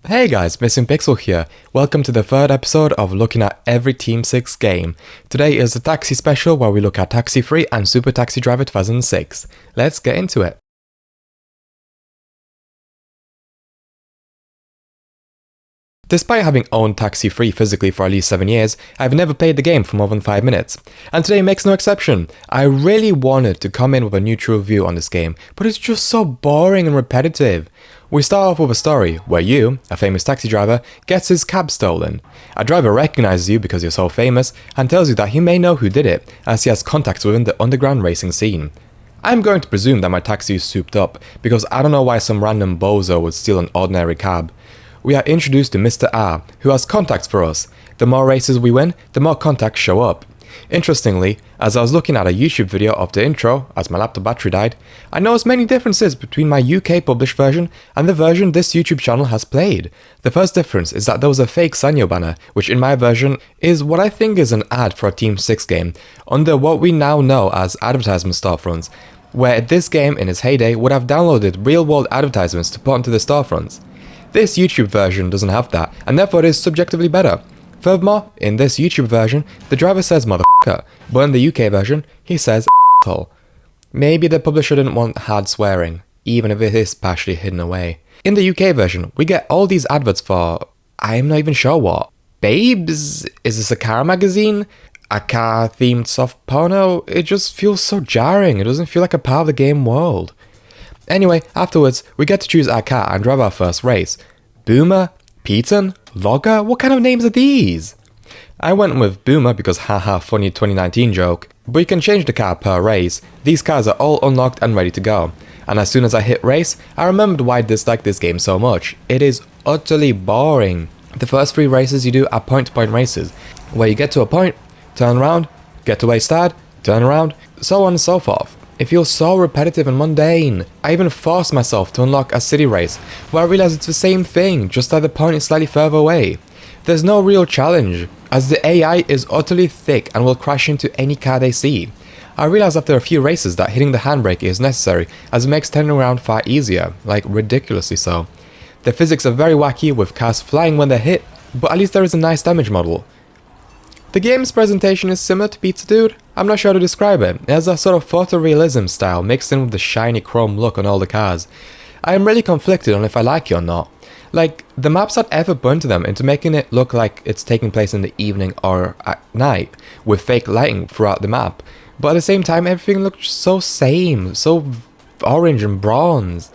Hey guys, Missing Pixel here. Welcome to the third episode of looking at every Team 6 game. Today is the Taxi special where we look at Taxi 3 and Super Taxi Driver 2006. Let's get into it. Despite having owned Taxi 3 physically for at least 7 years, I've never played the game for more than 5 minutes. And today makes no exception. I really wanted to come in with a neutral view on this game, but it's just so boring and repetitive. We start off with a story where you, a famous taxi driver, gets his cab stolen. A driver recognizes you because you're so famous and tells you that he may know who did it, as he has contacts within the underground racing scene. I'm going to presume that my taxi is souped up, because I don't know why some random bozo would steal an ordinary cab. We are introduced to Mr. R, who has contacts for us. The more races we win, the more contacts show up. Interestingly, as I was looking at a YouTube video of the intro, as my laptop battery died, I noticed many differences between my UK published version and the version this YouTube channel has played. The first difference is that there was a fake Sanyo banner, which in my version is what I think is an ad for a Team 6 game, under what we now know as advertisement storefronts, where this game in its heyday would have downloaded real-world advertisements to put onto the storefronts. This YouTube version doesn't have that, and therefore it is subjectively better. Furthermore, in this YouTube version, the driver says motherfucker, but in the UK version, he says asshole. Maybe the publisher didn't want hard swearing, even if it is partially hidden away. In the UK version, we get all these adverts for, I'm not even sure what. Babes? Is this a car magazine? A car-themed soft porno? It just feels so jarring, it doesn't feel like a part of the game world. Anyway, afterwards, we get to choose our car and drive our first race. Boomer? Peton? Logger? What kind of names are these? I went with Boomer because haha funny 2019 joke, but you can change the car per race. These cars are all unlocked and ready to go. And as soon as I hit race, I remembered why I disliked this game so much. It is utterly boring. The first 3 races you do are point-to-point races, where you get to a point, turn around, get to where you start, turn around, so on and so forth. It feels so repetitive and mundane. I even forced myself to unlock a city race, where I realised it's the same thing, just that the point is slightly further away. There's no real challenge, as the AI is utterly thick and will crash into any car they see. I realised after a few races that hitting the handbrake is necessary, as it makes turning around far easier, like ridiculously so. The physics are very wacky with cars flying when they're hit, but at least there is a nice damage model. The game's presentation is similar to Pizza Dude. I'm not sure how to describe it. It has a sort of photorealism style mixed in with the shiny chrome look on all the cars. I am really conflicted on if I like it or not. Like, the maps had effort put into them into making it look like it's taking place in the evening or at night, with fake lighting throughout the map. But at the same time, everything looked so same, so orange and bronze.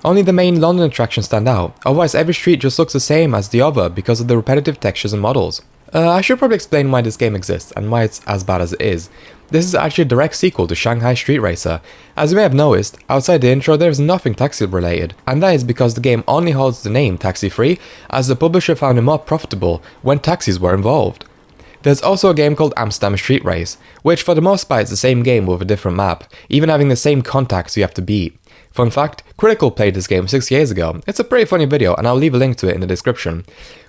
Only the main London attractions stand out, otherwise every street just looks the same as the other because of the repetitive textures and models. I should probably explain why this game exists and why it's as bad as it is. This is actually a direct sequel to Shanghai Street Racer. As you may have noticed, outside the intro there is nothing taxi related, and that is because the game only holds the name Taxi 3, as the publisher found it more profitable when taxis were involved. There's also a game called Amsterdam Street Race, which for the most part is the same game with a different map, even having the same contacts you have to beat. Fun fact, Critical played this game 6 years ago. It's a pretty funny video and I'll leave a link to it in the description.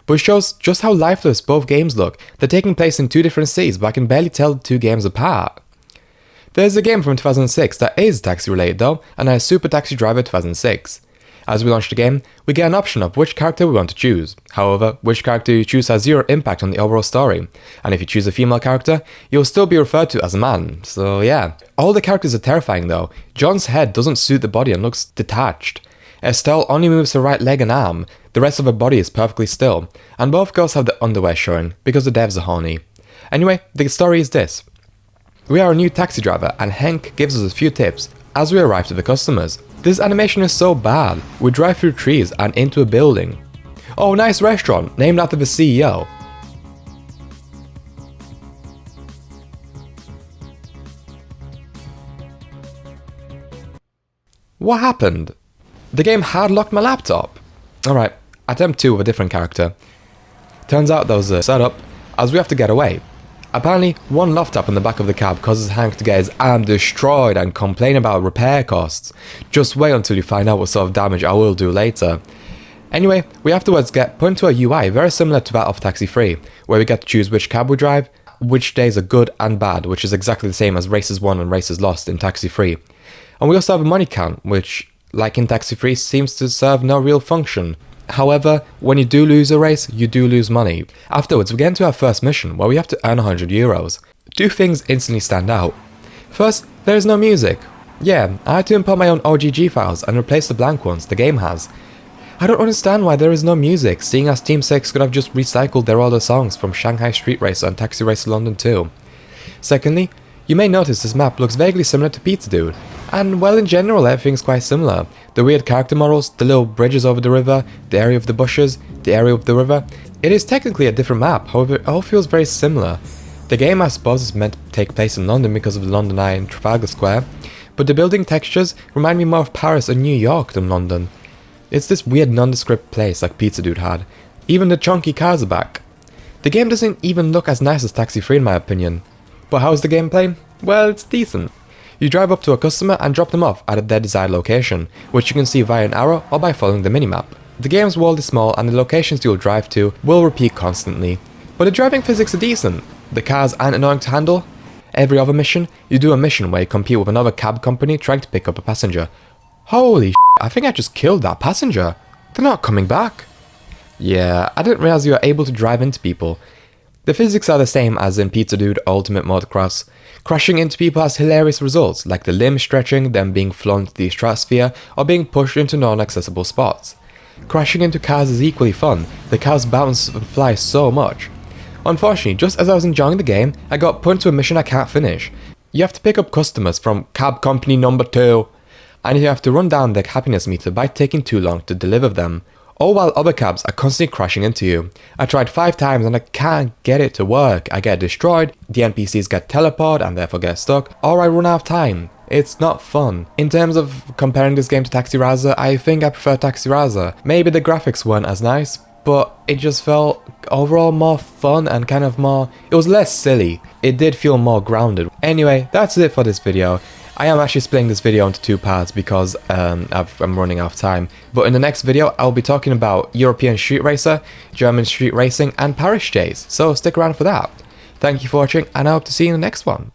But it shows just how lifeless both games look. They're taking place in 2 different cities, but I can barely tell the 2 games apart. There's a game from 2006 that is taxi related though, and that is Super Taxi Driver 2006. As we launch the game, we get an option of which character we want to choose. However, which character you choose has 0 impact on the overall story, and if you choose a female character, you'll still be referred to as a man, so yeah. All the characters are terrifying though. John's head doesn't suit the body and looks detached. Estelle only moves her right leg and arm, the rest of her body is perfectly still, and both girls have the underwear showing, because the devs are horny. Anyway, the story is this. We are a new taxi driver, and Henk gives us a few tips as we arrive to the customers. This animation is so bad. We drive through trees and into a building. Oh, nice restaurant, named after the CEO. What happened? The game hard locked my laptop. Alright, attempt 2 with a different character. Turns out there was a setup, as we have to get away. Apparently, one loft up in the back of the cab causes Hank to get his arm destroyed and complain about repair costs. Just wait until you find out what sort of damage I will do later. Anyway, we afterwards get put into a UI very similar to that of Taxi 3, where we get to choose which cab we drive, which days are good and bad, which is exactly the same as Races Won and Races Lost in Taxi 3. And we also have a money count, which, like in Taxi 3, seems to serve no real function. However, when you do lose a race, you do lose money. Afterwards, we get into our first mission where we have to earn 100 euros. Two things instantly stand out. First, there is no music. Yeah, I had to import my own OGG files and replace the blank ones the game has. I don't understand why there is no music, seeing as Team 6 could have just recycled their older songs from Shanghai Street Racer and Taxi Racer London 2. Secondly, you may notice this map looks vaguely similar to Pizza Dude, and well, in general everything's quite similar. The weird character models, the little bridges over the river, the area of the bushes, the area of the river. It is technically a different map, however it all feels very similar. The game I suppose is meant to take place in London because of the London Eye and Trafalgar Square, but the building textures remind me more of Paris and New York than London. It's this weird nondescript place like Pizza Dude had. Even the chunky cars are back. The game doesn't even look as nice as Taxi Free in my opinion. But how's the gameplay? Well, it's decent. You drive up to a customer and drop them off at their desired location, which you can see via an arrow or by following the minimap. The game's world is small and the locations you'll drive to will repeat constantly, but the driving physics are decent. The cars aren't annoying to handle. Every other mission, you do a mission where you compete with another cab company trying to pick up a passenger. Holy shit, I think I just killed that passenger. They're not coming back. Yeah, I didn't realize you were able to drive into people. The physics are the same as in Pizza Dude Ultimate Motocross. Crashing into people has hilarious results, like the limb stretching, them being flown to the stratosphere, or being pushed into non-accessible spots. Crashing into cars is equally fun, the cars bounce and fly so much. Unfortunately, just as I was enjoying the game, I got put into a mission I can't finish. You have to pick up customers from cab company number 2, and you have to run down their happiness meter by taking too long to deliver them. All while other cabs are constantly crashing into you. I tried 5 times and I can't get it to work. I get destroyed, the NPCs get teleported and therefore get stuck, or I run out of time. It's not fun. In terms of comparing this game to Taxi Racer, I think I prefer Taxi Racer. Maybe the graphics weren't as nice, but it just felt overall more fun and kind of more... It was less silly. It did feel more grounded. Anyway, that's it for this video. I am actually splitting this video into 2 parts because I'm running out of time. But in the next video, I'll be talking about European Street Racer, German Street Racing, and Paris Chase. So stick around for that. Thank you for watching, and I hope to see you in the next one.